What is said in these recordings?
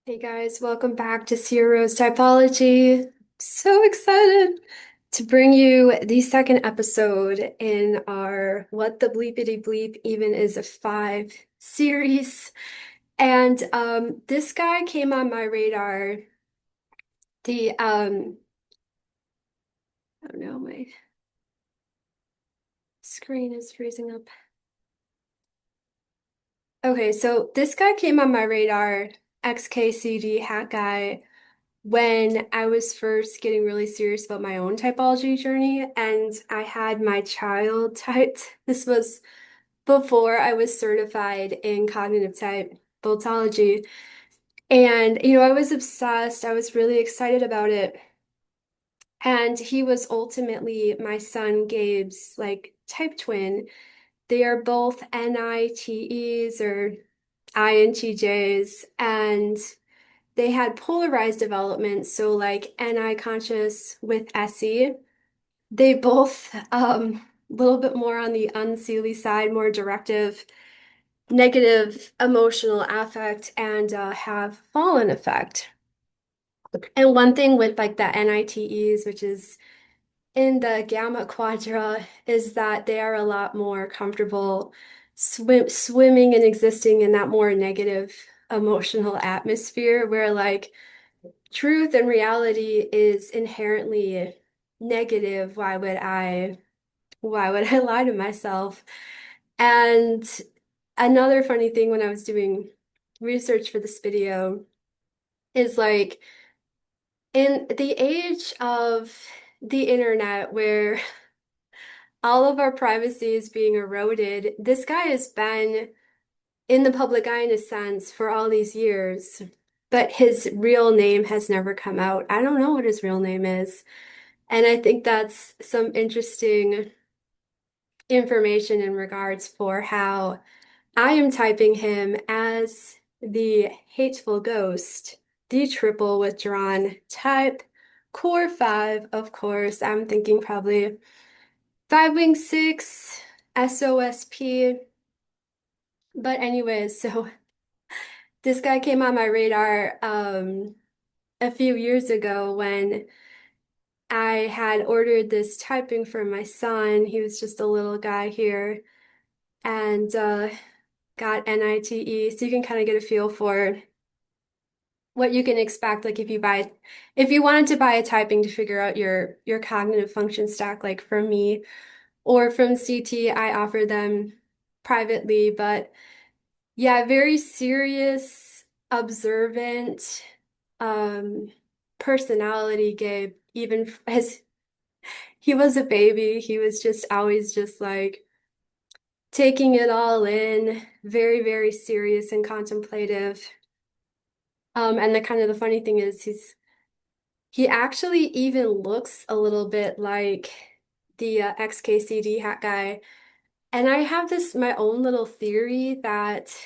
Hey guys, welcome back to Ciro's Typology. So excited to bring you the second episode in our What the Bleepity Bleep Even Is a Five series. And this guy came on my radar. The oh no, my screen is freezing up. Okay, so this guy came on my radar, XKCDhatguy, when I was first getting really serious about my own typology journey, and I had my child typed. This was before I was certified in cognitive type photology. And, I was obsessed. I was really excited about it. And he was ultimately my son Gabe's like type twin. They are both NITEs or INTJs, and they had polarized development, so like NI conscious with SE. They both a little bit more on the unseelie side, more directive, negative emotional affect, and have fallen effect. And one thing with like the NITEs, which is in the gamma quadra, is that they are a lot more comfortable swimming and existing in that more negative emotional atmosphere where like truth and reality is inherently negative. Why would I lie to myself? And another funny thing when I was doing research for this video is like in the age of the internet where all of our privacy is being eroded, this guy has been in the public eye in a sense for all these years, but his real name has never come out. I don't know what his real name is. And I think that's some interesting information in regards for how I am typing him as the hateful ghost, the triple withdrawn type, core five, of course. I'm thinking probably five wing six, SOSP. But anyways, so this guy came on my radar a few years ago when I had ordered this typing for my son. He was just a little guy here and got NITE. So you can kind of get a feel for what you can expect. Like if you wanted to buy a typing to figure out your cognitive function stack, like from me or from CT, I offer them privately. But yeah, very serious, observant, um, personality, Gabe. Even as he was a baby. He was just always just like taking it all in, very, very serious and contemplative. And the kind of the funny thing is he actually even looks a little bit like the XKCD hat guy. And I have this my own little theory that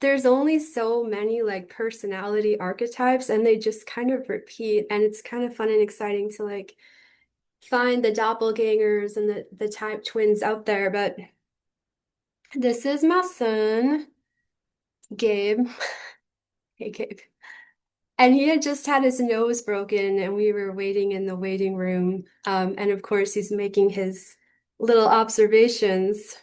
there's only so many like personality archetypes and they just kind of repeat. And it's kind of fun and exciting to like find the doppelgangers and the type twins out there. But this is my son, Gabe. Hey, Gabe. And he had just had his nose broken, and we were waiting in the waiting room. And of course, he's making his little observations.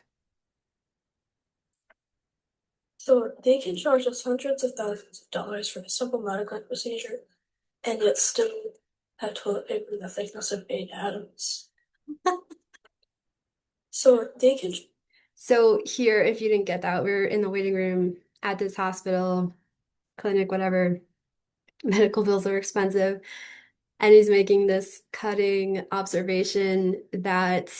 So they can charge us hundreds of thousands of dollars for a simple medical procedure, and yet still have toilet paper the thickness of 8 atoms. So they can. So here, if you didn't get that, we're in the waiting room at this hospital, clinic, whatever. Medical bills are expensive. And he's making this cutting observation that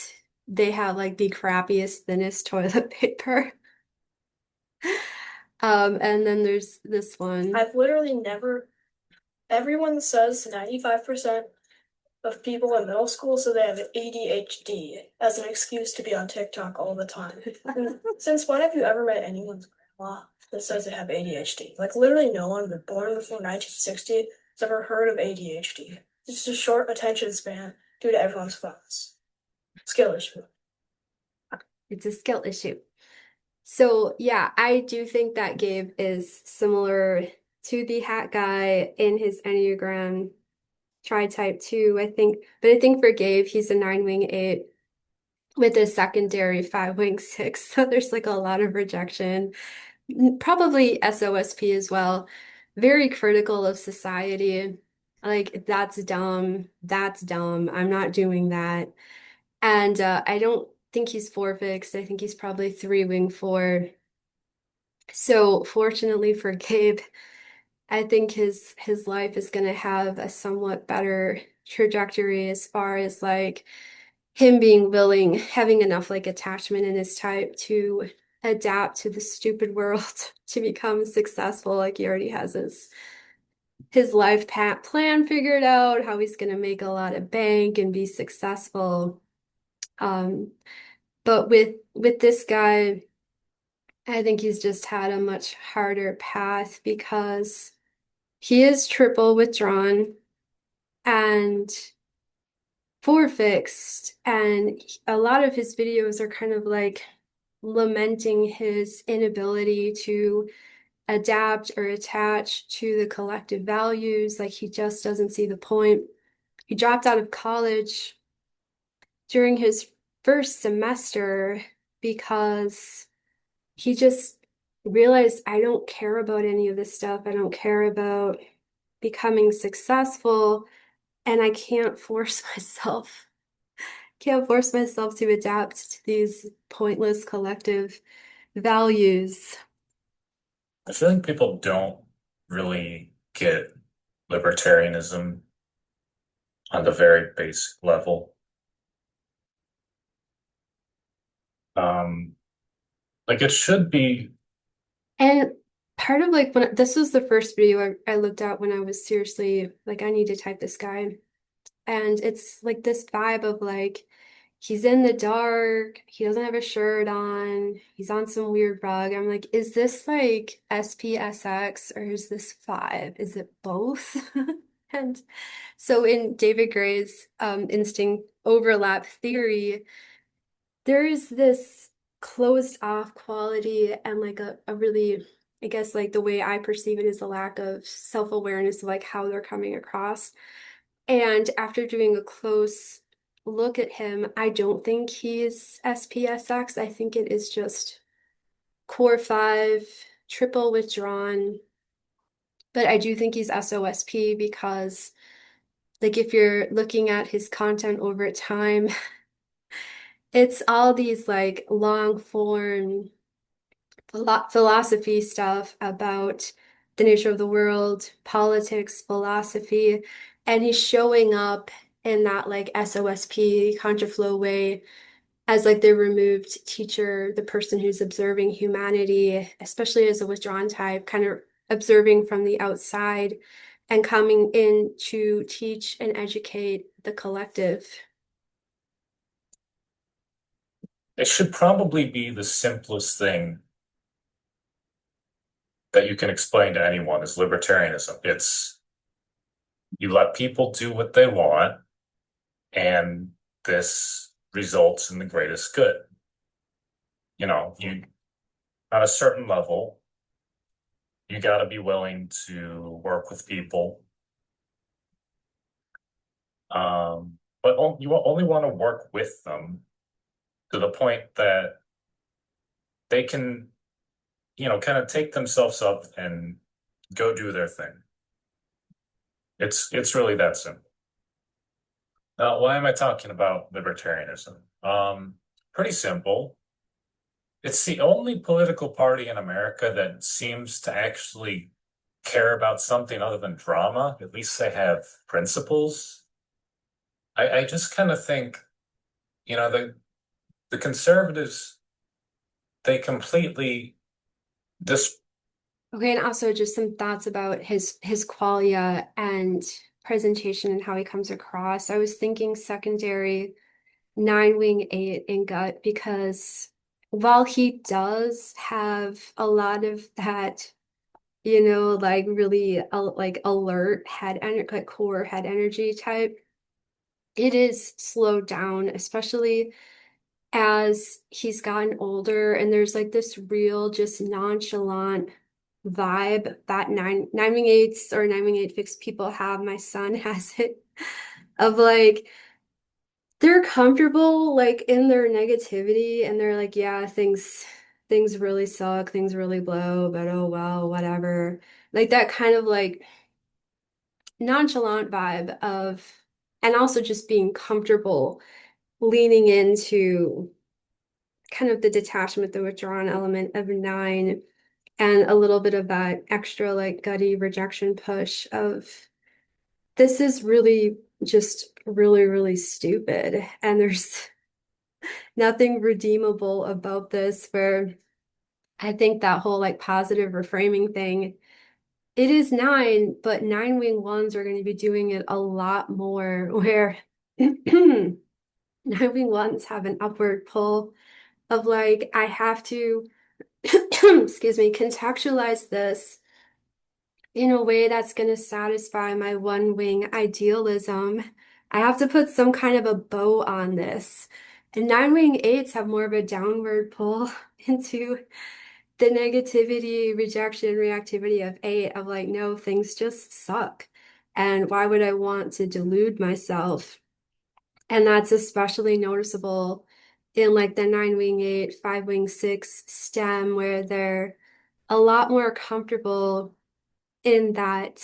they have like the crappiest, thinnest toilet paper. And then there's this one. I've literally never. Everyone says 95% of people in middle school say they have ADHD as an excuse to be on TikTok all the time. Since when have you ever met anyone's grandma that says they have ADHD? Like literally no one born before 1960 has ever heard of ADHD. It's just a short attention span due to everyone's phones. Skill issue. It's a skill issue. So yeah, I do think that Gabe is similar to the hat guy in his Enneagram tri-type 2, I think. But I think for Gabe, he's a 9-wing 8 with a secondary 5-wing 6. So there's like a lot of rejection. Probably SOSP as well. Very critical of society. Like, that's dumb. That's dumb. I'm not doing that. And I don't think he's 4 fixed. I think he's probably 3-wing 4. So fortunately for Gabe, I think his life is going to have a somewhat better trajectory as far as like him being willing, having enough like attachment in his type to adapt to the stupid world to become successful. Like he already has his life path plan figured out, how he's going to make a lot of bank and be successful. Um, but with this guy, I think he's just had a much harder path because he is triple withdrawn and 4 fixed, and a lot of his videos are kind of like lamenting his inability to adapt or attach to the collective values. Like he just doesn't see the point. He dropped out of college during his first semester because he just realized, I don't care about any of this stuff. I don't care about becoming successful, and I can't force myself to adapt to these pointless collective values. I feel like people don't really get libertarianism on the very basic level. Um, like it should be, And part of like when this was the first video I looked at when I was seriously like, I need to type this guy. And it's like this vibe of like, he's in the dark, he doesn't have a shirt on, he's on some weird rug. I'm like, is this like SPSX or is this 5? Is it both? And so in David Gray's instinct overlap theory, there is this closed off quality and like a really, I guess like the way I perceive it is a lack of self-awareness of like how they're coming across. And after doing a close look at him, I don't think he's SPSX. I think it is just core 5, triple withdrawn. But I do think he's SOSP because like if you're looking at his content over time, it's all these like long form philosophy stuff about the nature of the world, politics, philosophy, and he's showing up in that like SOSP contraflow way as like the removed teacher, the person who's observing humanity, especially as a withdrawn type, kind of observing from the outside and coming in to teach and educate the collective. it should probably be the simplest thing that you can explain to anyone is libertarianism. It's you let people do what they want, and this results in the greatest good. You on a certain level, you got to be willing to work with people. But you only want to work with them to the point that they can, kind of take themselves up and go do their thing. It's really that simple. Now, why am I talking about libertarianism? Pretty simple. It's the only political party in America that seems to actually care about something other than drama. At least they have principles. I just kind of think, the conservatives, they completely dis Okay, and also just some thoughts about his qualia and presentation and how he comes across. I was thinking secondary 9-wing 8 in gut because while he does have a lot of that, like really like alert like core head energy type, it is slowed down, especially as he's gotten older and there's like this real just nonchalant vibe that nine wing eights or nine wing eight fixed people have. My son has it of like they're comfortable like in their negativity and they're like, yeah, things really suck, things really blow, but oh well, whatever. Like that kind of like nonchalant vibe of, and also just being comfortable leaning into kind of the detachment, the withdrawn element of nine, and a little bit of that extra like gutty rejection push of this is really just really, really stupid. And there's nothing redeemable about this, where I think that whole like positive reframing thing, it is nine, but nine wing ones are going to be doing it a lot more, where nine wing ones have an upward pull of like, I have to, excuse me, contextualize this in a way that's going to satisfy my one wing idealism. I have to put some kind of a bow on this. And nine wing eights have more of a downward pull into the negativity, rejection, reactivity of eight of like, no, things just suck. And why would I want to delude myself? And that's especially noticeable in like the nine wing eight, five wing six stem, where they're a lot more comfortable in that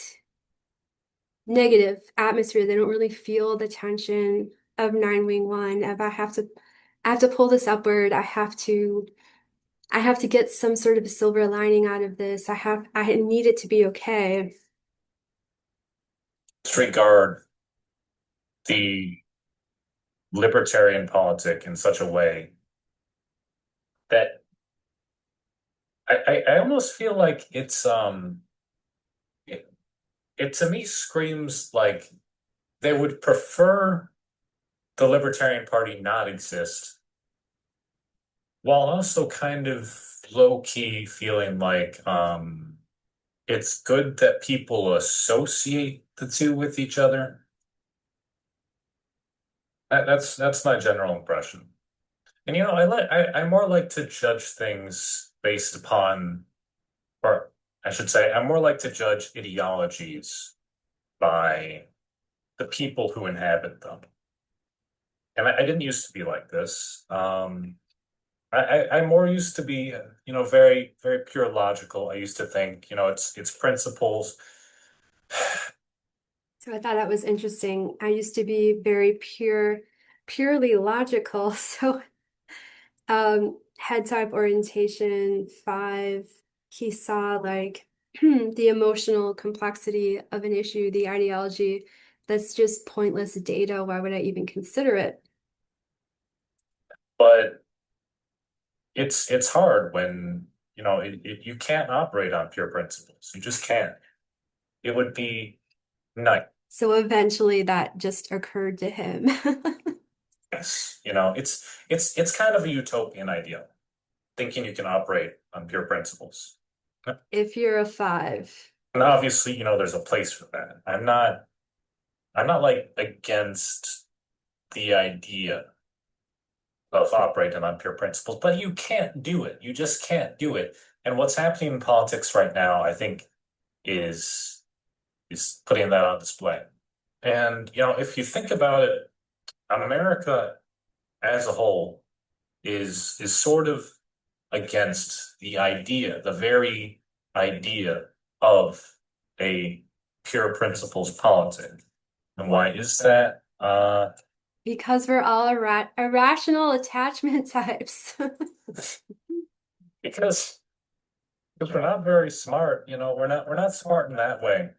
negative atmosphere. They don't really feel the tension of nine wing one. If I have to pull this upward. I have to get some sort of a silver lining out of this. I need it to be okay. Disregard the libertarian politic in such a way that I almost feel like it, it to me screams like they would prefer the Libertarian Party not exist, while also kind of low key feeling like it's good that people associate the two with each other. That's my general impression. And I more like to judge things based upon, or I should say, I more like to judge ideologies by the people who inhabit them. And I didn't used to be like this. I more used to be, very, very pure logical. I used to think, it's principles. So I thought that was interesting. I used to be very purely logical. So head type orientation five, he saw like the emotional complexity of an issue, the ideology. That's just pointless data. Why would I even consider it? But it's hard when, you can't operate on pure principles. You just can't. It would be nice. So eventually that just occurred to him. It's kind of a utopian idea, thinking you can operate on pure principles. If you're a five. And obviously, there's a place for that. I'm not like against the idea of operating on pure principles, but you can't do it. You just can't do it. And what's happening in politics right now, I think, is is putting that on display. And if you think about it, America as a whole is sort of against the very idea of a pure principles politic. And why is that? Because we're all irrational attachment types. Because we're not very smart. We're not smart in that way.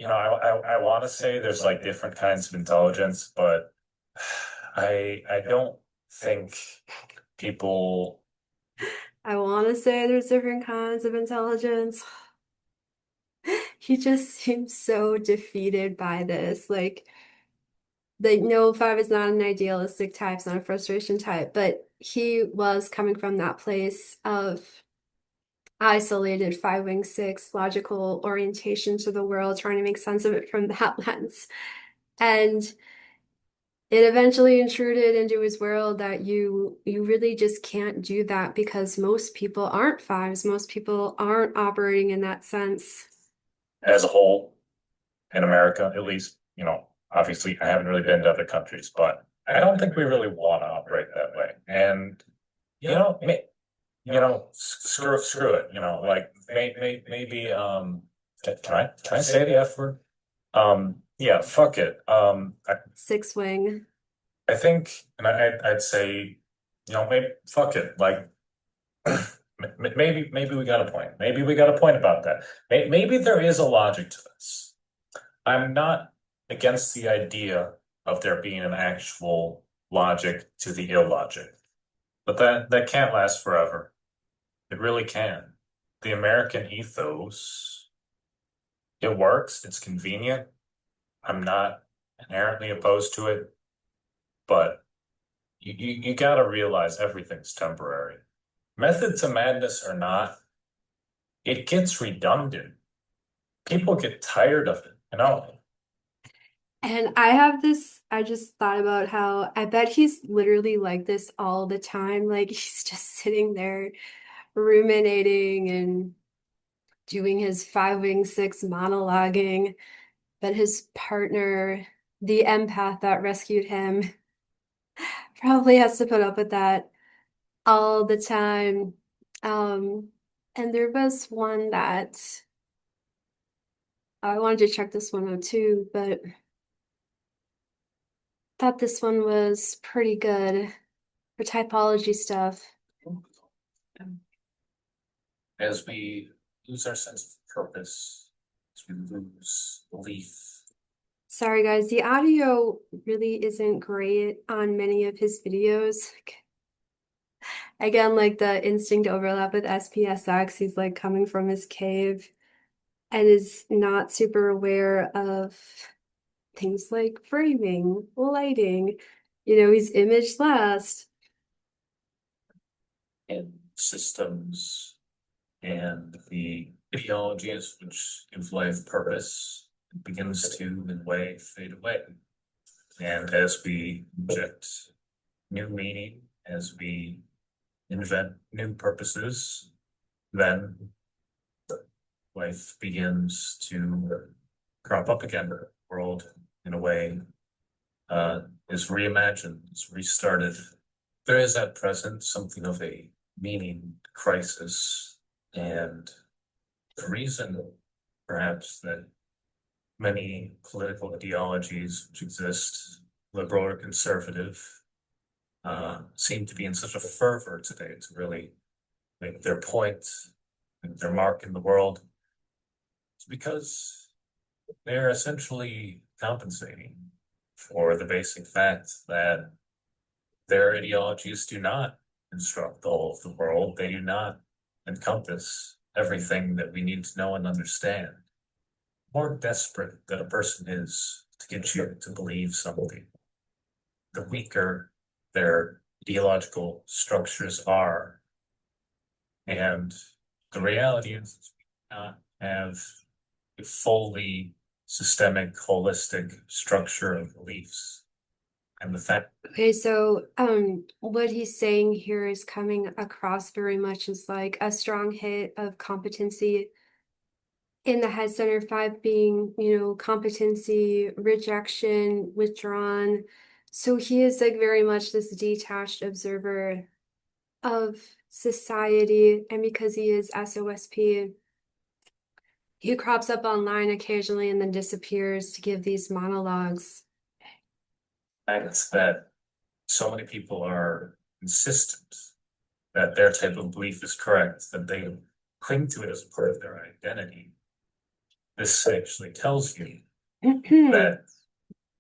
I want to say there's like different kinds of intelligence, but I don't think people. I want to say there's different kinds of intelligence. He just seems so defeated by this. Like no, five is not an idealistic type, it's not a frustration type, but he was coming from that place of isolated five wing six logical orientation to the world, trying to make sense of it from that lens. And it eventually intruded into his world that you really just can't do that because most people aren't fives. Most people aren't operating in that sense. As a whole, in America, at least, obviously I haven't really been to other countries, but I don't think we really want to operate that way. And, screw it, like maybe, can I say the F word? Yeah, fuck it. Six wing. I think, and I'd say, maybe fuck it. Like, maybe we got a point. Maybe we got a point about that. Maybe there is a logic to this. I'm not against the idea of there being an actual logic to the illogic, but that can't last forever. It really can. The American ethos, it works. It's convenient. I'm not inherently opposed to it, but you got to realize everything's temporary. Method to madness or not, it gets redundant. People get tired of it. And I have this, I just thought about how I bet he's literally like this all the time. Like he's just sitting there ruminating and doing his five wing six monologuing, but his partner, the empath that rescued him, probably has to put up with that all the time. Um, and there was one that I wanted to check this one out too, but thought this one was pretty good for typology stuff. As we lose our sense of purpose, as we lose belief. Sorry guys, the audio really isn't great on many of his videos. Again, like the instinct overlap with SPSX, he's like coming from his cave and is not super aware of things like framing, lighting. He's image last. And systems and the ideologies which give life purpose begins to, in a way, fade away. And as we inject new meaning, as we invent new purposes, then life begins to crop up again. The world, in a way, is reimagined, is restarted. There is at present something of a meaning crisis, and the reason, perhaps, that many political ideologies which exist, liberal or conservative, seem to be in such a fervor today to really make their point, make their mark in the world. It's because they're essentially compensating for the basic fact that their ideologies do not instruct the whole of the world. They do not encompass everything that we need to know and understand. The more desperate that a person is to get you to believe something, the weaker their ideological structures are. And the reality is we do not have a fully systemic, holistic structure of beliefs. And the fact Okay, so what he's saying here is coming across very much as like a strong hit of competency in the head center five being, competency, rejection, withdrawn. So he is like very much this detached observer of society, and because he is SOSP, he crops up online occasionally and then disappears to give these monologues. is that so many people are insistent that their type of belief is correct, that they cling to it as part of their identity. This actually tells you that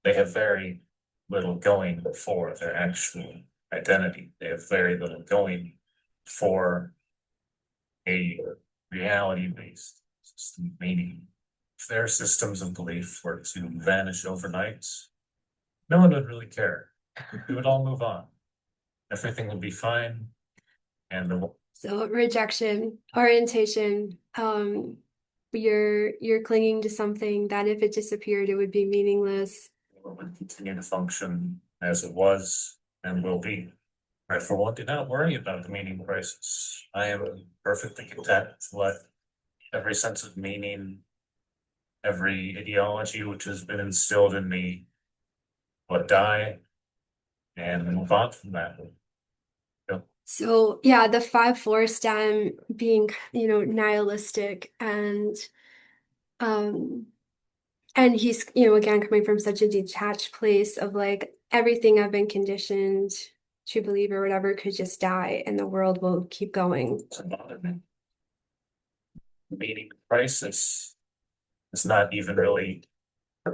they have very little going for their actual identity. They have very little going for a reality-based system of meaning. If their systems of belief were to vanish overnight, no one would really care. We would all move on. Everything would be fine. And So rejection, orientation, you're clinging to something that if it disappeared, it would be meaningless. would continue to function as it was and will be. I, for one, do not worry about the meaning crisis. I am perfectly content to let every sense of meaning, every ideology which has been instilled in me, let die and move on from that. Yep. So yeah, the 5-4 stem being, nihilistic um and he's, again coming from such a detached place of like everything I've been conditioned to believe or whatever could just die and the world will keep going. It's another meaning crisis. It's not even really a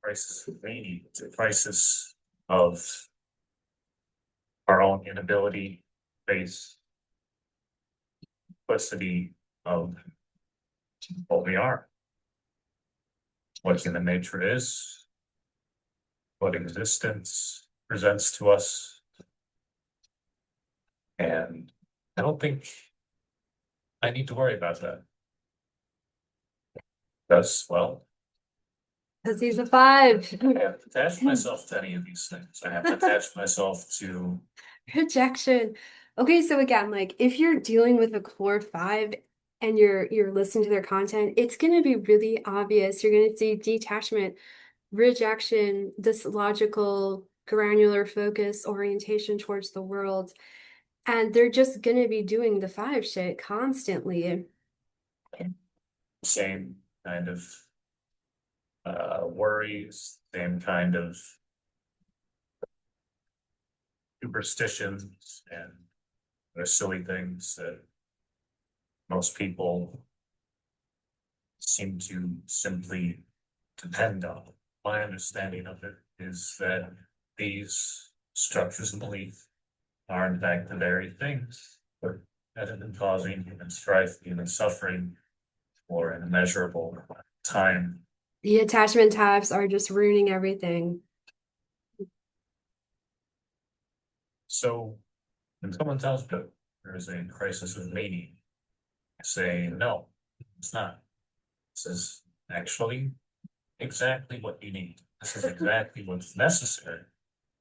crisis of meaning, it's a crisis of our own inability to face simplicity of what we are, what human nature is, what existence presents to us. And I don't think I need to worry about that. Because, well, Because he's a 5. I haven't attached myself to any of these things. I haven't attached myself to Rejection. Okay, so again, like if you're dealing with a core 5 and you're listening to their content, it's going to be really obvious. You're going to see detachment, rejection, this logical, granular focus, orientation towards the world. And they're just going to be doing the 5 shit constantly. the same kind of worries, same kind of superstitions and the silly things that most people seem to simply depend on. My understanding of it is that these structures of belief are in fact the very things that have been causing human strife, human suffering for an immeasurable time. The attachment types are just ruining everything. So when someone tells me there is a crisis of meaning, I say, no, it's not. This is actually exactly what you need. This is exactly what's necessary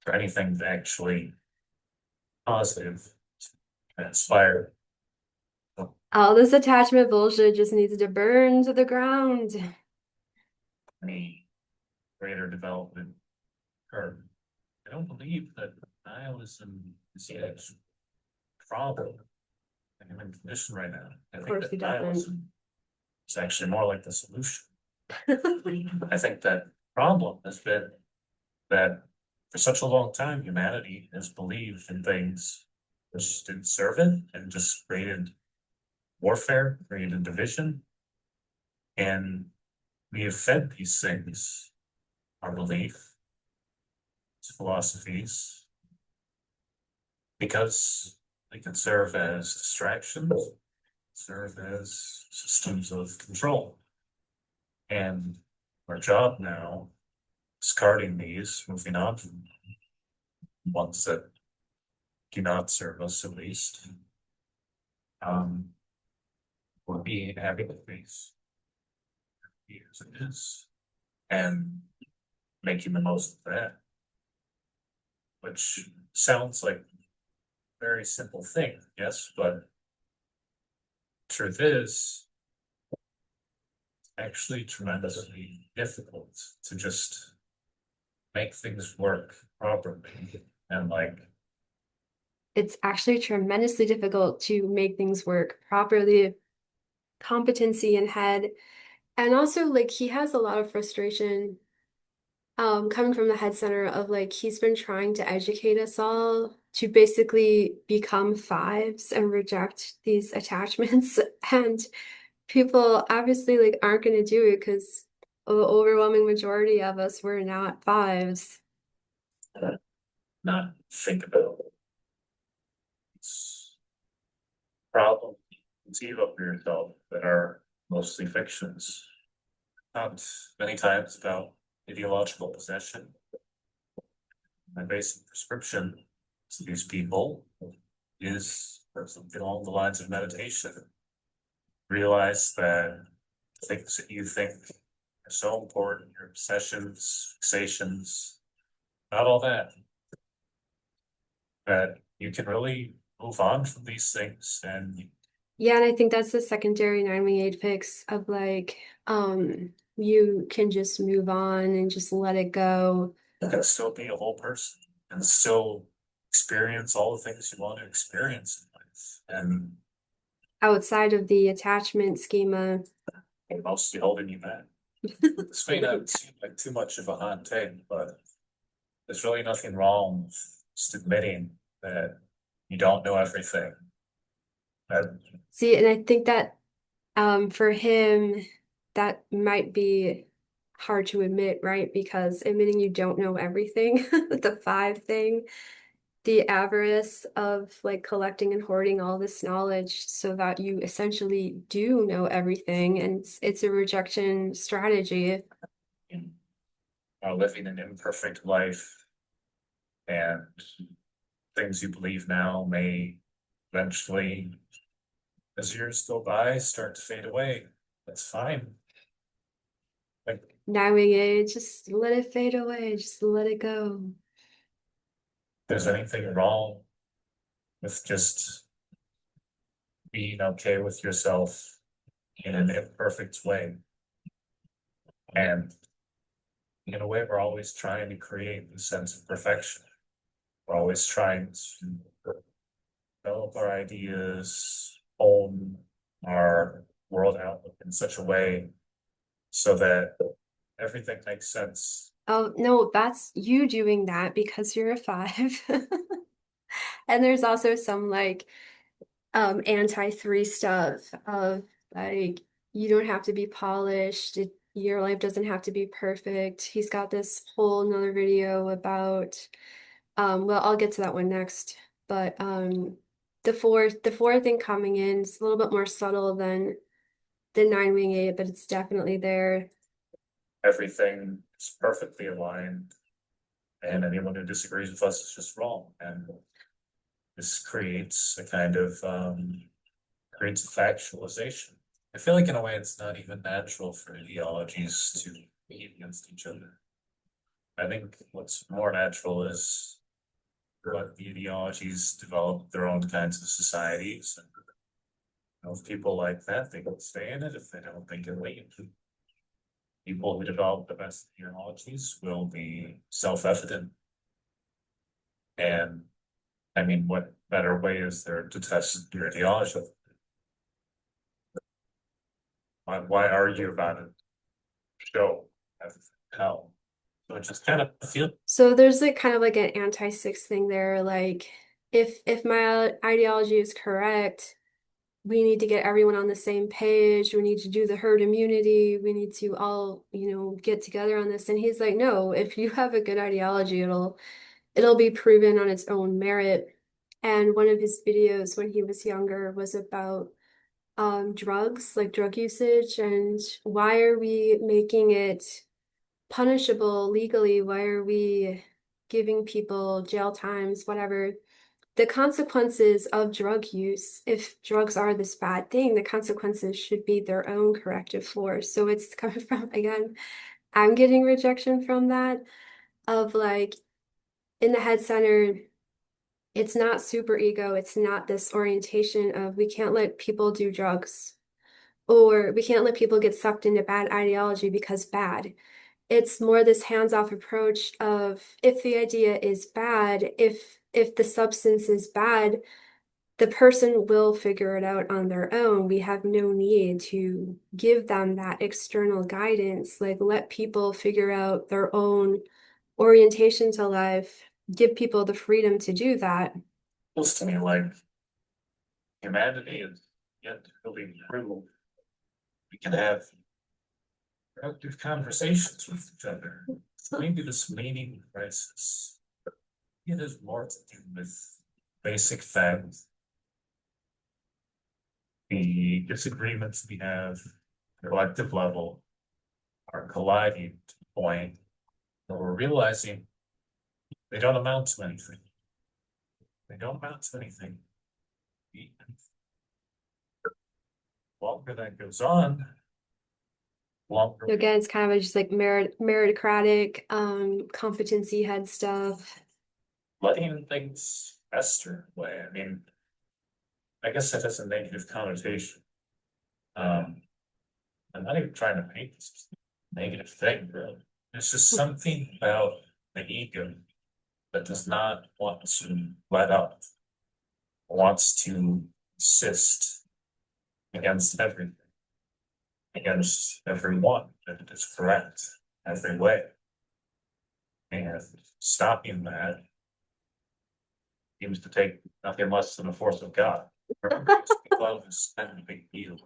for anything to actually positive to inspire. All this attachment bullshit just needs to burn to the ground. Any greater development curve. I don't believe that nihilism is the actual problem in the human condition right now. I Of think course he that doesn't. nihilism is actually more like the solution. I think that problem has been that for such a long time, humanity has believed in things which didn't serve it and just created warfare, created division. And we have fed these things, our belief, philosophies, because they can serve as distractions, serve as systems of control. And our job now, discarding these, moving on from ones that do not serve us at least, um, would be having to face as it is and making the most of that, which sounds like a very simple thing, yes, but truth is actually tremendously difficult to just make things work properly and like It's actually tremendously difficult to make things work properly, competency in head. And also, like, he has a lot of frustration coming from the head center of like he's been trying to educate us all to basically become 5s and reject these attachments. And people obviously like aren't going to do it because the overwhelming majority of us were not 5s. not think about this problem conceive of for yourself that are mostly fictions. Not many times about ideological possession. My basic prescription to these people is something along the lines of meditation. Realize that things that you think are so important, your obsessions, fixations, not all that. That you can really move on from these things and Yeah, and I think that's the secondary 918 fix of like, you can just move on and just let it go. you can still be a whole person and still experience all the things you want to experience in life. And Outside of the attachment schema. mostly holding you back. This may not seem like too much of a hot take, but there's really nothing wrong with just admitting that you don't know everything. That See, and I think that for him, that might be hard to admit, right? Because admitting you don't know everything, the five thing, the avarice of like collecting and hoarding all this knowledge so that you essentially do know everything, and it's a rejection strategy. you are living an imperfect life and things you believe now may eventually, as years go by, start to fade away. That's fine. Like, Knowing it, just let it fade away, just let it go. if there's anything wrong with just being okay with yourself in an imperfect way. And in a way, we're always trying to create the sense of perfection. We're always trying to develop our ideas, own our world outlook in such a way so that everything makes sense. Oh, no, that's you doing that because you're a five. And there's also some like anti-3 stuff of like you don't have to be polished. Your life doesn't have to be perfect. He's got this whole another video about well, I'll get to that one next. But the four thing coming in is a little bit more subtle than the 9-wing 8, but it's definitely there. Everything is perfectly aligned, and anyone who disagrees with us is just wrong. And this creates a kind of creates a factualization. I feel like in a way it's not even natural for ideologies to be against each other. I think what's more natural is let the ideologies develop their own kinds of societies. And if people like that, they can stay in it. If they don't, they can leave. People who develop the best ideologies will be self-evident. And I mean, what better way is there to test your ideology? Why argue about it? Show how. So it just kind of feel So there's like kind of like an anti-6 thing there. Like if my ideology is correct, we need to get everyone on the same page. We need to do the herd immunity. We need to all, get together on this. And he's like, no, if you have a good ideology, it'll be proven on its own merit. And one of his videos when he was younger was about drugs, like drug usage, and why are we making it punishable legally? Why are we giving people jail times, whatever? The consequences of drug use, if drugs are this bad thing, the consequences should be their own corrective force. So it's coming from, again, I'm getting rejection from that of like in the head center, it's not super ego. It's not this orientation of we can't let people do drugs or we can't let people get sucked into bad ideology because bad. It's more this hands-off approach of if the idea is bad, if the substance is bad, the person will figure it out on their own. We have no need to give them that external guidance. Like, let people figure out their own orientation to life, give people the freedom to do that. feels to me like humanity is yet really improved. We can have productive conversations with each other. Maybe this meaning crisis, it has more to do with basic facts, the disagreements we have, at a collective level, are colliding to the point where we're realizing they don't amount to anything. They don't amount to anything. The longer that goes on, longer Again, it's kind of just like meritocratic, competency head stuff. letting things fester away. I mean, I guess that has a negative connotation. Um, I'm not even trying to paint this as a negative thing, really. It's just something about the ego that does not want to let up, wants to insist against everything, against everyone, that it is correct every way. And stopping that seems to take nothing less than the force of God. Remember, God is kind of a big deal.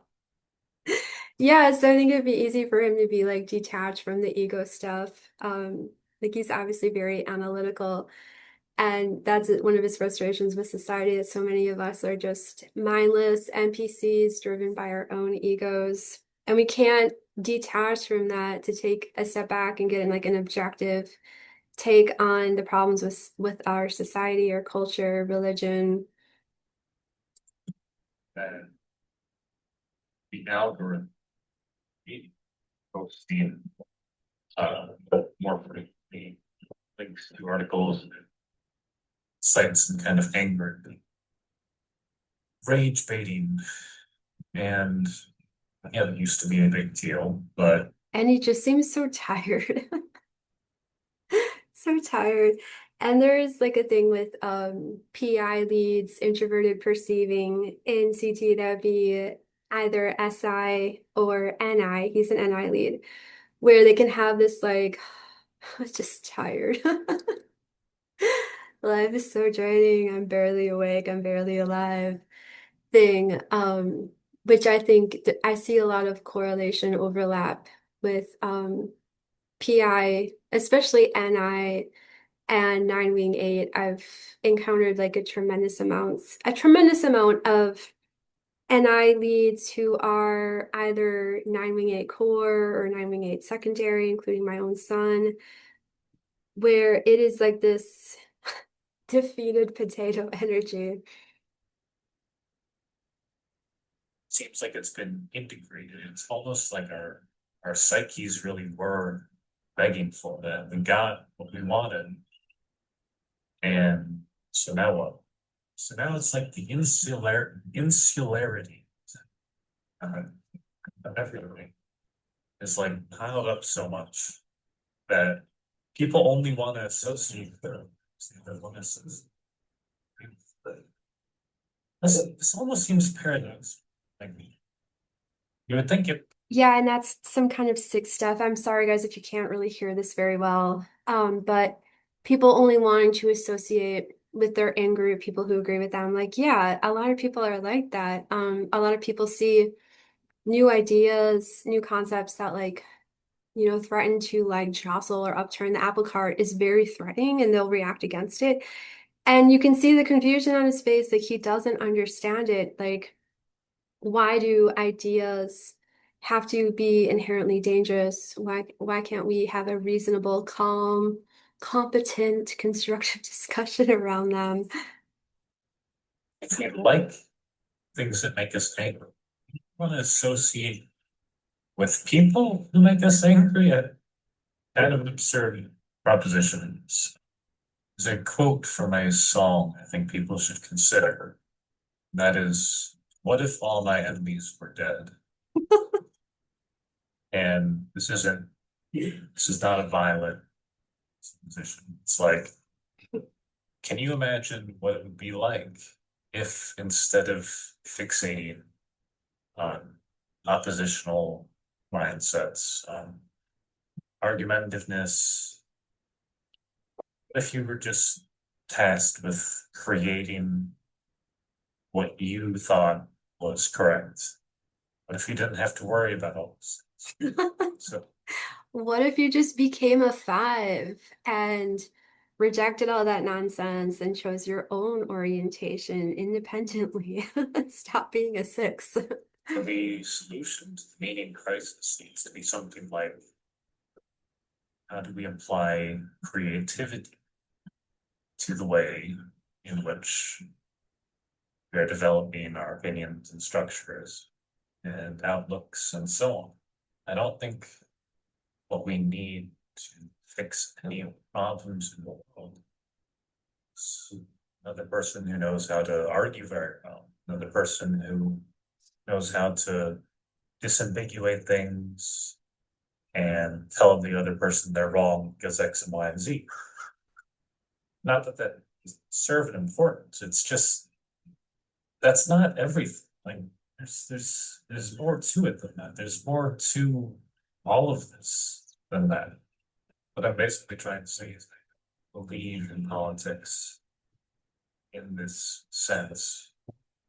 Yeah, so I think it'd be easy for him to be like detached from the ego stuff. Like he's obviously very analytical, and that's one of his frustrations with society, that so many of us are just mindless NPCs driven by our own egos. And we can't detach from that to take a step back and get in like an objective take on the problems with our society, our culture, religion. And the algorithm, the posting, uh, more frequently links to articles, sites, and kind of anger, rage baiting, and yeah, it used to be a big deal, but And he just seems so tired. So tired. And there's like a thing with PI leads, introverted perceiving in CT, that would be either SI or NI. He's an NI lead, where they can have this like, I'm just tired. Life is so draining. I'm barely awake. I'm barely alive thing. Which I think I see a lot of correlation overlap with PI, especially NI and nine wing eight. I've encountered like a tremendous amount of NI leads who are either nine wing eight core or nine wing eight secondary, including my own son, where it is like this defeated potato energy. seems like it's been integrated. It's almost like our psyches really were begging for that. We got what we wanted, and so now what? So now it's like the insularity uh, of everything is like piled up so much that people only want to associate their illnesses. This almost seems paradox. Like you would think it. Yeah, and that's some kind of sick stuff. I'm sorry, guys, if you can't really hear this very well. But people only wanting to associate with their in-group people who agree with them. Like, yeah, a lot of people are like that. A lot of people see new ideas, new concepts that like, threaten to like jostle or upturn the apple cart is very threatening, and they'll react against it. And you can see the confusion on his face, like he doesn't understand it. Like, why do ideas have to be inherently dangerous? Why can't we have a reasonable, calm, competent, constructive discussion around them? If you like things that make us angry, you want to associate with people who make us angry. Kind of an absurd proposition. There's a quote from a song I think people should consider. That is, what if all my enemies were dead? And this is not a violent position. It's like, can you imagine what it would be like if instead of fixating on oppositional mindsets, argumentativeness, if you were just tasked with creating what you thought was correct? What if you didn't have to worry about all this? So What if you just became a five and rejected all that nonsense and chose your own orientation independently? Stop being a six. the solution to the meaning crisis needs to be something like, how do we apply creativity to the way in which we are developing our opinions and structures and outlooks and so on? I don't think what we need to fix any of the problems in the world is another person who knows how to argue very well, another person who knows how to disambiguate things and tell the other person they're wrong because X and Y and Z. Not that that doesn't serve an importance. It's just that's not everything. Like there's more to it than that. There's more to all of this than that. What I'm basically trying to say is I believe in politics in this sense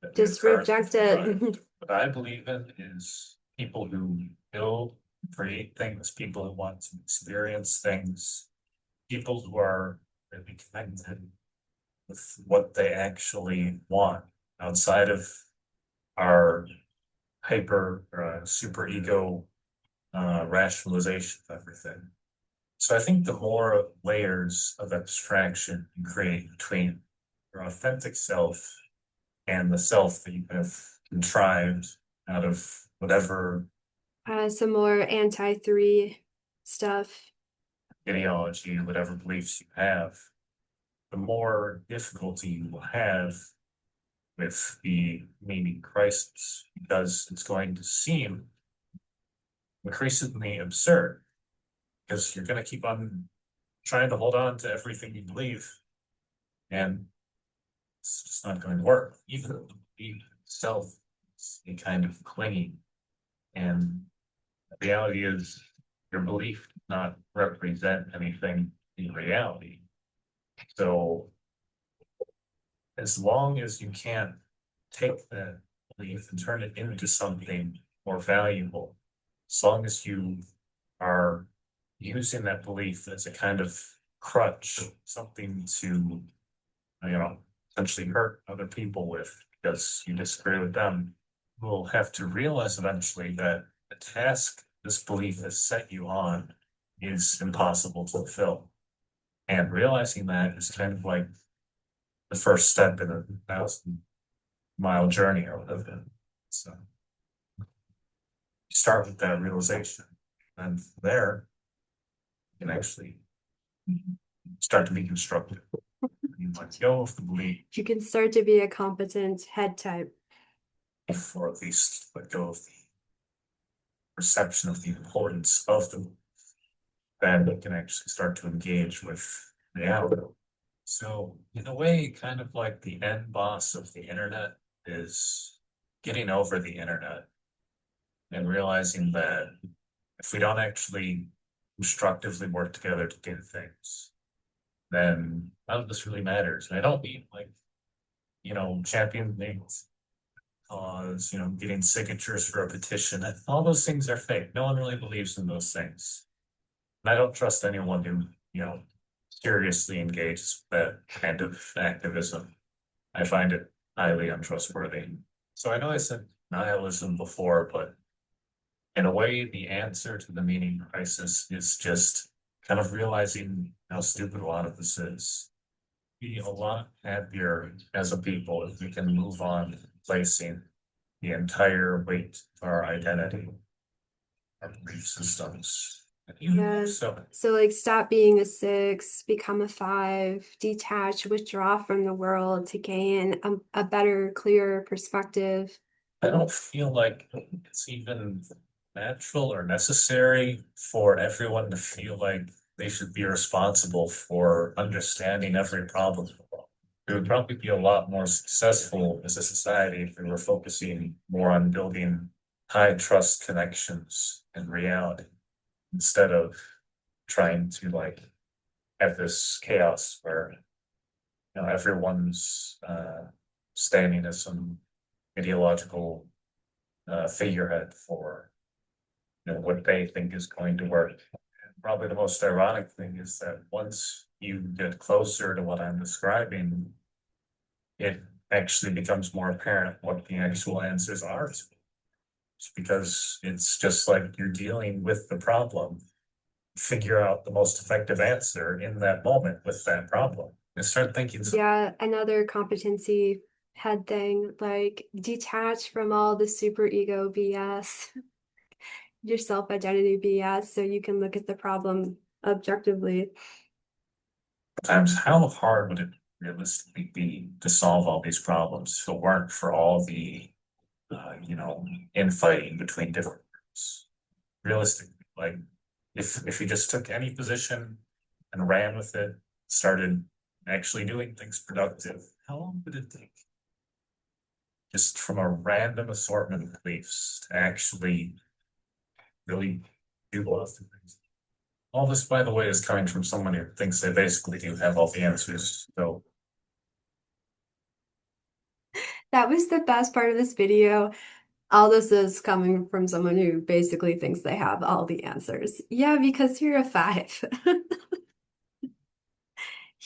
that we are Just currently reject trying. it. What I believe in is people who build, create things, people who want to experience things, people who are really connected with what they actually want outside of our hyper super ego rationalization of everything. So I think the more layers of abstraction you create between your authentic self and the self that you have contrived out of whatever Some more anti-3 stuff. ideology, whatever beliefs you have, the more difficulty you will have with the meaning crisis because it's going to seem increasingly absurd because you're going to keep on trying to hold on to everything you believe and it's just not going to work. Even the belief itself is a kind of clinging. And the reality is your belief does not represent anything in reality. So as long as you can't take that belief and turn it into something more valuable, as long as you are using that belief as a kind of crutch, something to, essentially hurt other people with because you disagree with them, you'll have to realize eventually that the task this belief has set you on is impossible to fulfill. And realizing that is kind of like the first step in a 1,000-mile journey or whatever. So you start with that realization, and from there, you can actually start to be constructive. You let go of the belief, You can start to be a competent head type. or at least let go of the perception of the importance of the belief. Then you can actually start to engage with reality. So, in a way, kind of like the end boss of the internet is getting over the internet and realizing that if we don't actually constructively work together to do things, then none of this really matters. And I don't mean like, championing cause, getting signatures for a petition. All those things are fake. No one really believes in those things. And I don't trust anyone who, seriously engages with that kind of activism. I find it highly untrustworthy. So I know I said nihilism before, but in a way, the answer to the meaning crisis is just kind of realizing how stupid a lot of this is. Be a lot happier as a people if we can move on to placing the entire weight of our identity, our belief systems. And even Yeah. more so, So like stop being a 6, become a 5, detach, withdraw from the world to gain a better, clearer perspective. I don't feel like it's even natural or necessary for everyone to feel like they should be responsible for understanding every problem. We would probably be a lot more successful as a society if we were focusing more on building high trust connections in reality instead of trying to have this chaos where everyone's standing as some ideological figurehead for what they think is going to work. And probably the most ironic thing is that once you get closer to what I'm describing, it actually becomes more apparent what the actual answers are. It's because it's just like you're dealing with the problem, figure out the most effective answer in that moment with that problem, and start thinking. Yeah, another competency head thing, like detach from all the super ego BS. your self-identity BS so you can look at the problem objectively. Sometimes how hard would it realistically be to solve all these problems if it weren't for all the, infighting between different groups? Realistically, like if you just took any position and ran with it, started actually doing things productive, how long would it take? Just from a random assortment of beliefs to actually really do lots of things. All this, by the way, is coming from someone who thinks they basically do have all the answers. So That was the best part of this video. All this is coming from someone who basically thinks they have all the answers. Yeah, because you're a five.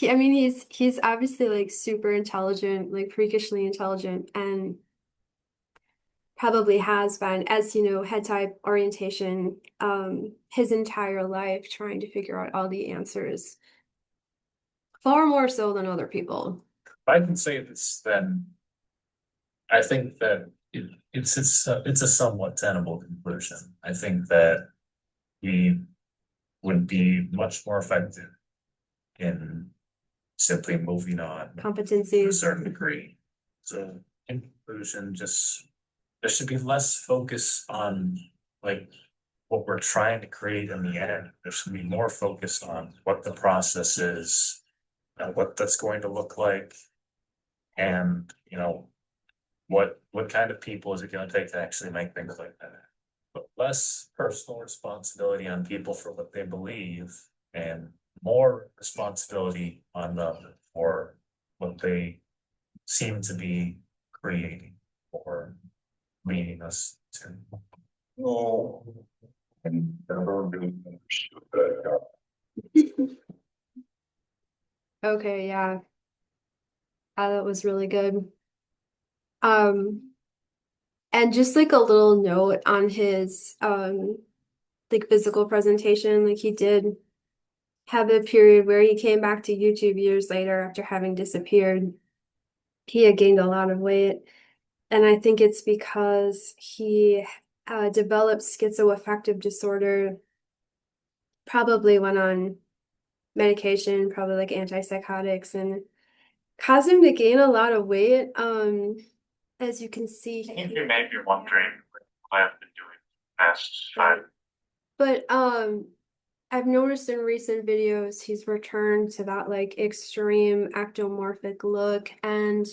I mean, he's obviously like super intelligent, like freakishly intelligent, and probably has been, as you know, head type orientation, his entire life trying to figure out all the answers, far more so than other people. if I can say this, then I think that it's a somewhat tenable conclusion. I think that we would be much more effective in simply moving on to a Competencies. certain degree. So in conclusion, just there should be less focus on like what we're trying to create in the end. There should be more focus on what the process is, what that's going to look like, and what kind of people is it going to take to actually make things like that. But less personal responsibility on people for what they believe, and more responsibility on them for what they seem to be creating or leading us to. Oh, and never really understood that. Okay, yeah. That was really good. Um, and just like a little note on his like physical presentation, like he did have a period where he came back to YouTube years later after having disappeared. He had gained a lot of weight, and I think it's because he developed schizoaffective disorder, probably went on medication, probably like antipsychotics, and caused him to gain a lot of weight. As you can see You may be wondering what I've been doing the past 5. but I've noticed in recent videos he's returned to that like extreme ectomorphic look, and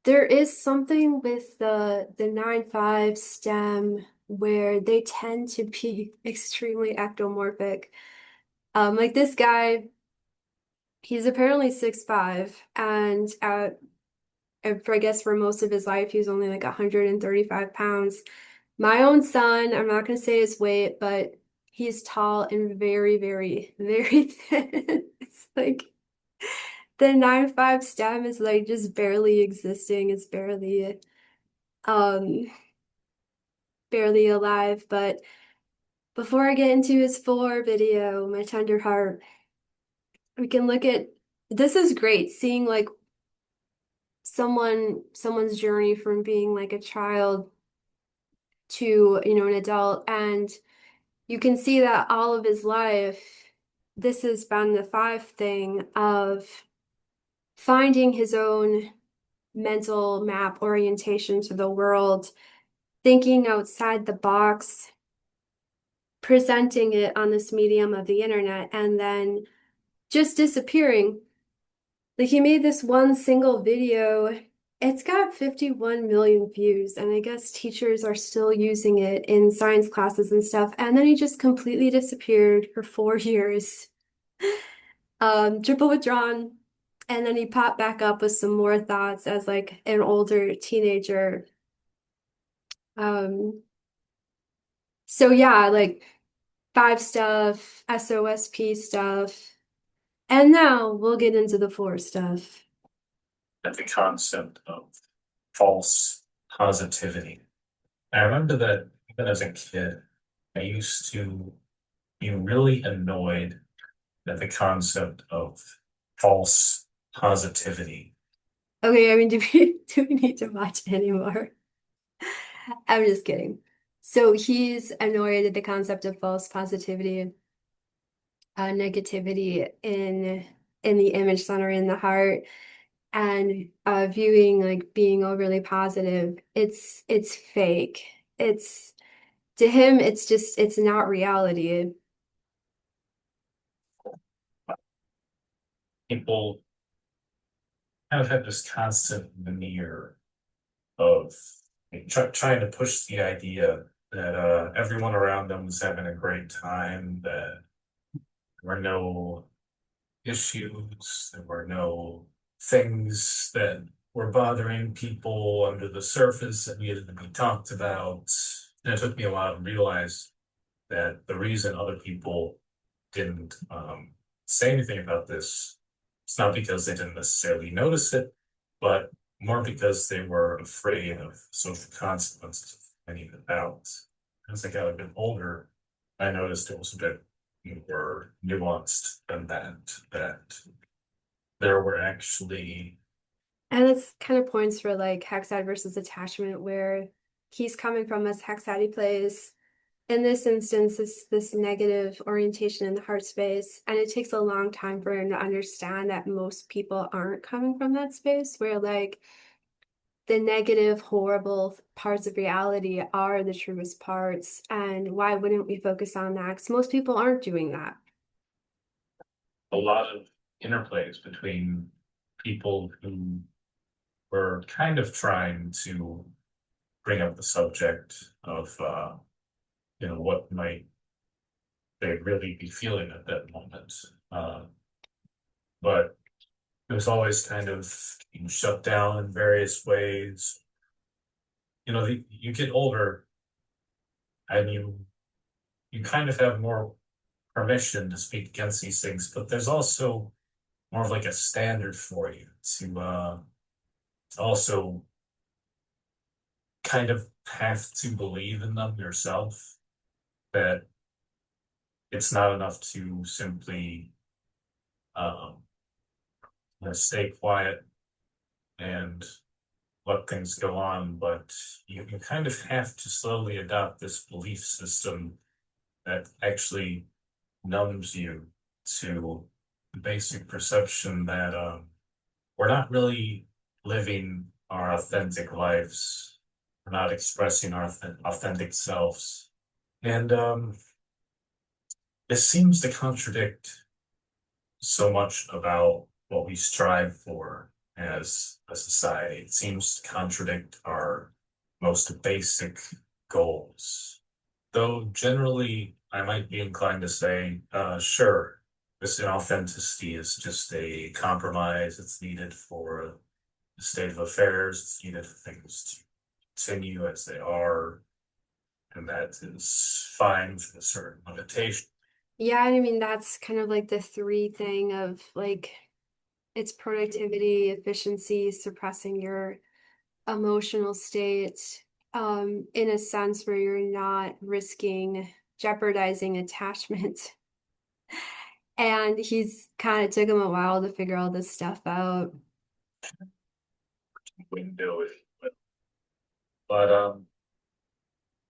there is something with the 9-5 stem where they tend to be extremely ectomorphic. Like this guy, he's apparently 6'5", and I guess for most of his life he was only like 135 pounds. My own son, I'm not gonna say his weight, but he's tall and very, very, very thin. It's like the 9'5 stem is like just barely existing. It's um barely alive. But before I get into his 4 video, my tender heart, we can look at this is great, seeing like someone's journey from being like a child to, an adult, and you can see that all of his life, this has been the 5 thing of finding his own mental map orientation to the world, thinking outside the box, presenting it on this medium of the internet, and then just disappearing. Like he made this one single video. It's got 51 million views, and I guess teachers are still using it in science classes and stuff. And then he just completely disappeared for 4 years. Triple withdrawn, and then he popped back up with some more thoughts as like an older teenager. Um, so yeah, like 5 stuff, SOSP stuff, and now we'll get into the 4 stuff. The concept of false positivity. I remember that even as a kid, I used to be really annoyed at the concept of false positivity. Okay, I mean, do we need to watch anymore? I'm just kidding. So he's annoyed at the concept of false positivity, negativity in the image center in the heart, and viewing like being overly positive. It's fake. It's to him, it's just it's not reality. People kind of have this constant veneer of trying to push the idea that everyone around them was having a great time, that there were no issues, there were no things that were bothering people under the surface that needed to be talked about. And it took me a while to realize that the reason other people didn't say anything about this, it's not because they didn't necessarily notice it, but more because they were afraid of social consequences of finding it out. As I got a bit older, I noticed it was a bit more nuanced than that, that there were actually And it's kind of points for like Hexad versus attachment, where he's coming from as Hexad plays in this instance, this negative orientation in the heart space, and it takes a long time for him to understand that most people aren't coming from that space, where like the negative, horrible parts of reality are the truest parts. And why wouldn't we focus on that? Because most people aren't doing that. a lot of interplays between people who were kind of trying to bring up the subject of what might they really be feeling at that moment. But it was always kind of being shut down in various ways. You get older and you kind of have more permission to speak against these things, but there's also more of like a standard for you to also kind of have to believe in them yourself, that it's not enough to simply um, stay quiet and let things go on, but you kind of have to slowly adopt this belief system that actually numbs you to the basic perception that we're not really living our authentic lives. We're not expressing our authentic selves. And it seems to contradict so much about what we strive for as a society. It seems to contradict our most basic goals. Though generally, I might be inclined to say, sure, this inauthenticity is just a compromise. It's needed for the state of affairs. It's needed for things to continue as they are, and that is fine with a certain limitation. Yeah, I mean, that's kind of like the three thing of like it's productivity, efficiency, suppressing your emotional state, in a sense where you're not risking jeopardizing attachment. And he's kind of took him a while to figure all this stuff out. Wouldn't do it. But I'm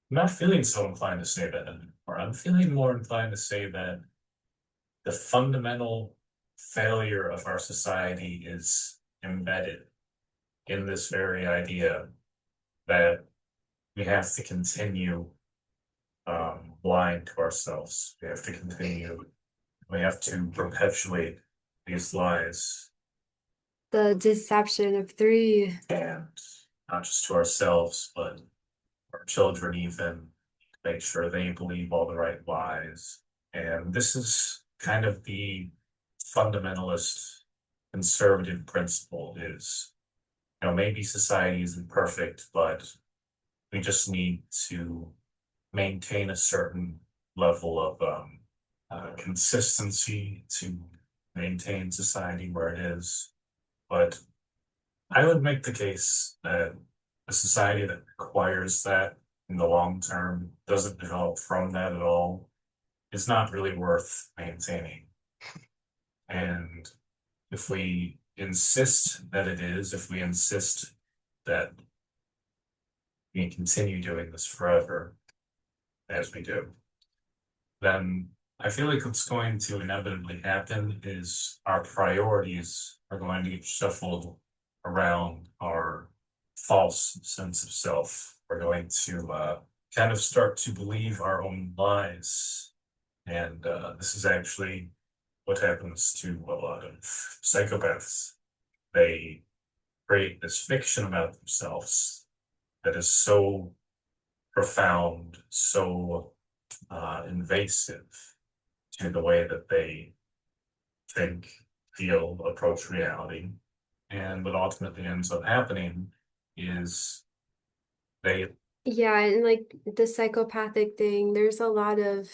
not feeling so inclined to say that anymore. I'm feeling more inclined to say that the fundamental failure of our society is embedded in this very idea that we have to continue lying to ourselves. We have to continue, we have to perpetuate these lies, The deception of three. and not just to ourselves, but our children even, to make sure they believe all the right lies. And this is kind of the fundamentalist conservative principle is, maybe society isn't perfect, but we just need to maintain a certain level of consistency to maintain society where it is. But I would make the case that a society that requires that in the long term doesn't develop from that at all is not really worth maintaining. And if we insist that it is, if we insist that we continue doing this forever, as we do, then I feel like what's going to inevitably happen is our priorities are going to get shuffled around our false sense of self. We're going to kind of start to believe our own lies. And this is actually what happens to a lot of psychopaths. They create this fiction about themselves that is so profound, so invasive to the way that they think, feel, approach reality. And what ultimately ends up happening is they, Yeah, and like the psychopathic thing, there's a lot of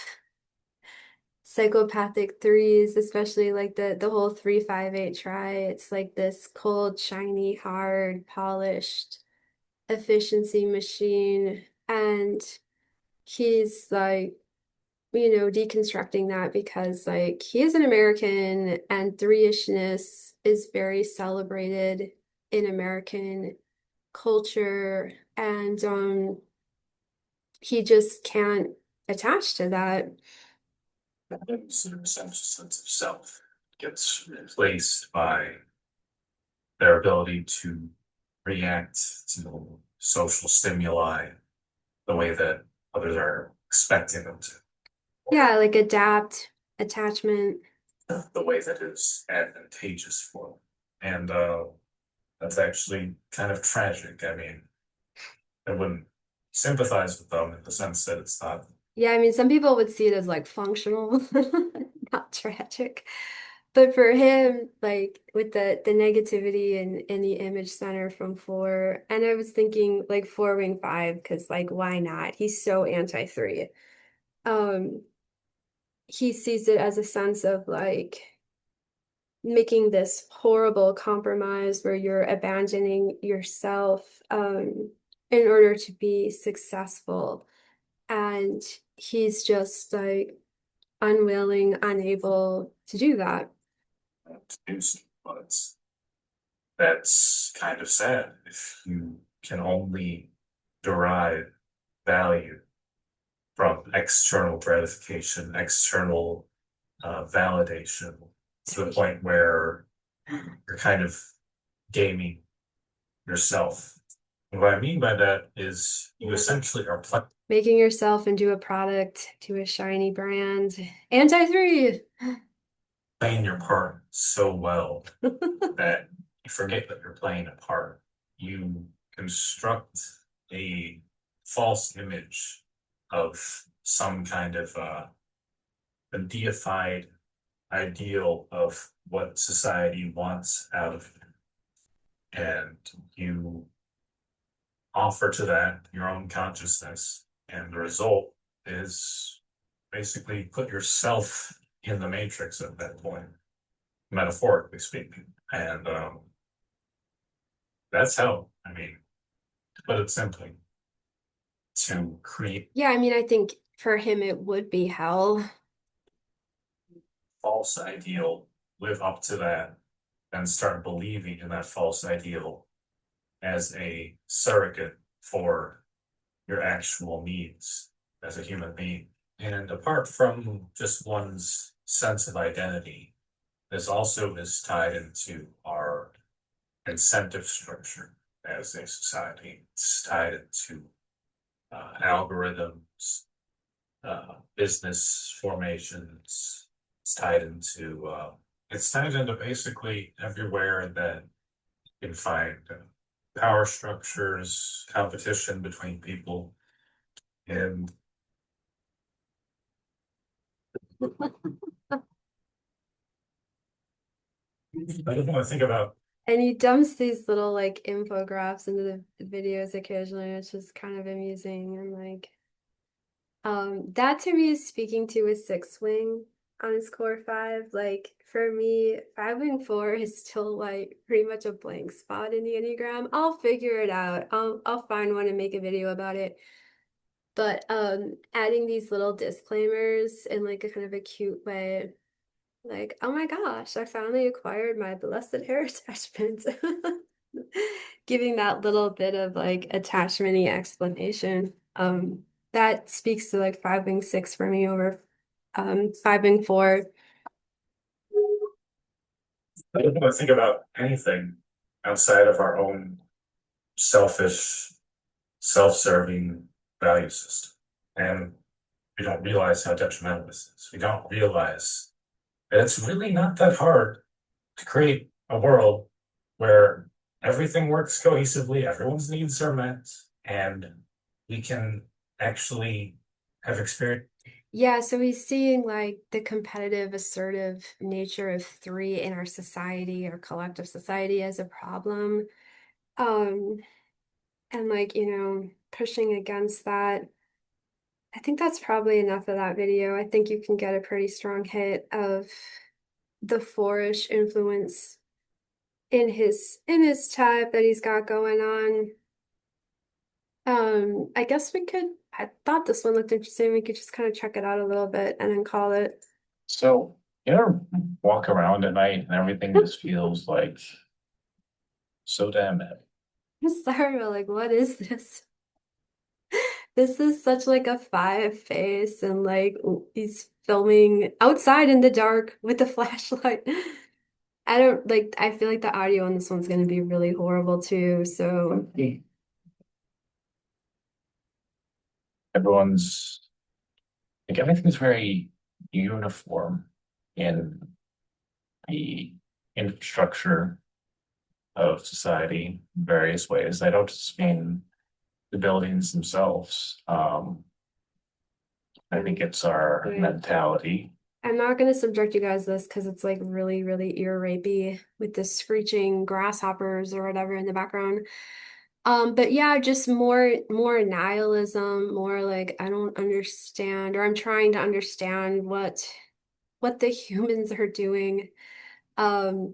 psychopathic threes, especially like the whole 358 try. It's like this cold, shiny, hard, polished efficiency machine. And he's like, deconstructing that because like he is an American and three-ishness is very celebrated in American culture. And he just can't attach to that. sense of self gets replaced by their ability to react to social stimuli the way that others are expecting them to, Yeah, like adapt, attachment. the way that is advantageous for them. And that's actually kind of tragic. I mean, I wouldn't sympathize with them in the sense that it's not. Yeah, I mean, some people would see it as like functional, not tragic. But for him, like with the negativity and the image center from four, and I was thinking like four wing five, because like why not? He's so anti-three. Um, he sees it as a sense of like making this horrible compromise where you're abandoning yourself in order to be successful. And he's just like unwilling, unable to do that. To do so, but that's kind of sad if you can only derive value from external gratification, external validation to the point where you're kind of gaming yourself. And what I mean by that is you essentially are Making yourself into a product, to a shiny brand. Anti-three. playing your part so well that you forget that you're playing a part. You construct a false image of some kind of a deified ideal of what society wants out of you. And you offer to that your own consciousness. And the result is basically put yourself in the matrix at that point, metaphorically speaking. And that's how, I mean, to put it simply, to create Yeah, I mean, I think for him it would be hell. false ideal, live up to that, and start believing in that false ideal as a surrogate for your actual needs as a human being. And apart from just one's sense of identity, this also is tied into our incentive structure as a society. It's tied into algorithms, business formations. It's tied into basically everywhere that you can find power structures, competition between people, and I just want to think about. And he dumps these little like infographics into the videos occasionally, which is kind of amusing. And like, that to me is speaking to a six wing on his core five. Like for me, five wing four is still like pretty much a blank spot in the Enneagram. I'll figure it out. I'll find one and make a video about it. But adding these little disclaimers in like a kind of a cute way, like, oh my gosh, I finally acquired my blessed hair attachment. Giving that little bit of like attachment-y explanation. that speaks to like 5 wing 6 for me over 5 wing 4. I don't want to think about anything outside of our own selfish, self-serving value system. And we don't realize how detrimental this is. We don't realize that it's really not that hard to create a world where everything works cohesively, everyone's needs are met, and we can actually have experience. Yeah, so he's seeing like the competitive, assertive nature of 3 in our society, our collective society as a problem. Um, and like, pushing against that. I think that's probably enough of that video. I think you can get a pretty strong hit of the 4-ish influence in his type that he's got going on. I guess I thought this one looked interesting. We could just kind of check it out a little bit and then call it. So, you ever walk around at night and everything just feels like so damn heavy? Sorry, like, what is this? This is such like a 5 face and like he's filming outside in the dark with a flashlight. I don't like I feel like the audio on this one's gonna be really horrible too, so Everyone's like everything's very uniform in the infrastructure of society in various ways. I don't just mean the buildings themselves. I think it's our yeah. mentality. I'm not gonna subject you guys to this because it's like really, really ear rapey with the screeching grasshoppers or whatever in the background. But yeah, just more nihilism, more like I don't understand, or I'm trying to understand what the humans are doing. Um,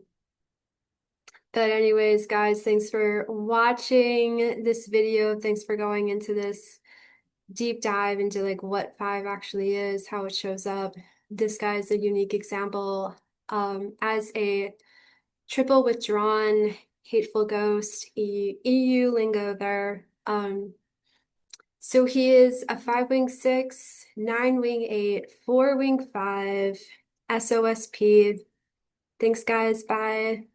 but anyways, guys, thanks for watching this video. Thanks for going into this deep dive into like what 5 actually is, how it shows up. This guy is a unique example as a triple withdrawn hateful ghost, EU lingo there. So he is a 5 wing 6, 9 wing 8, 4 wing 5, SOSP. Thanks, guys. Bye.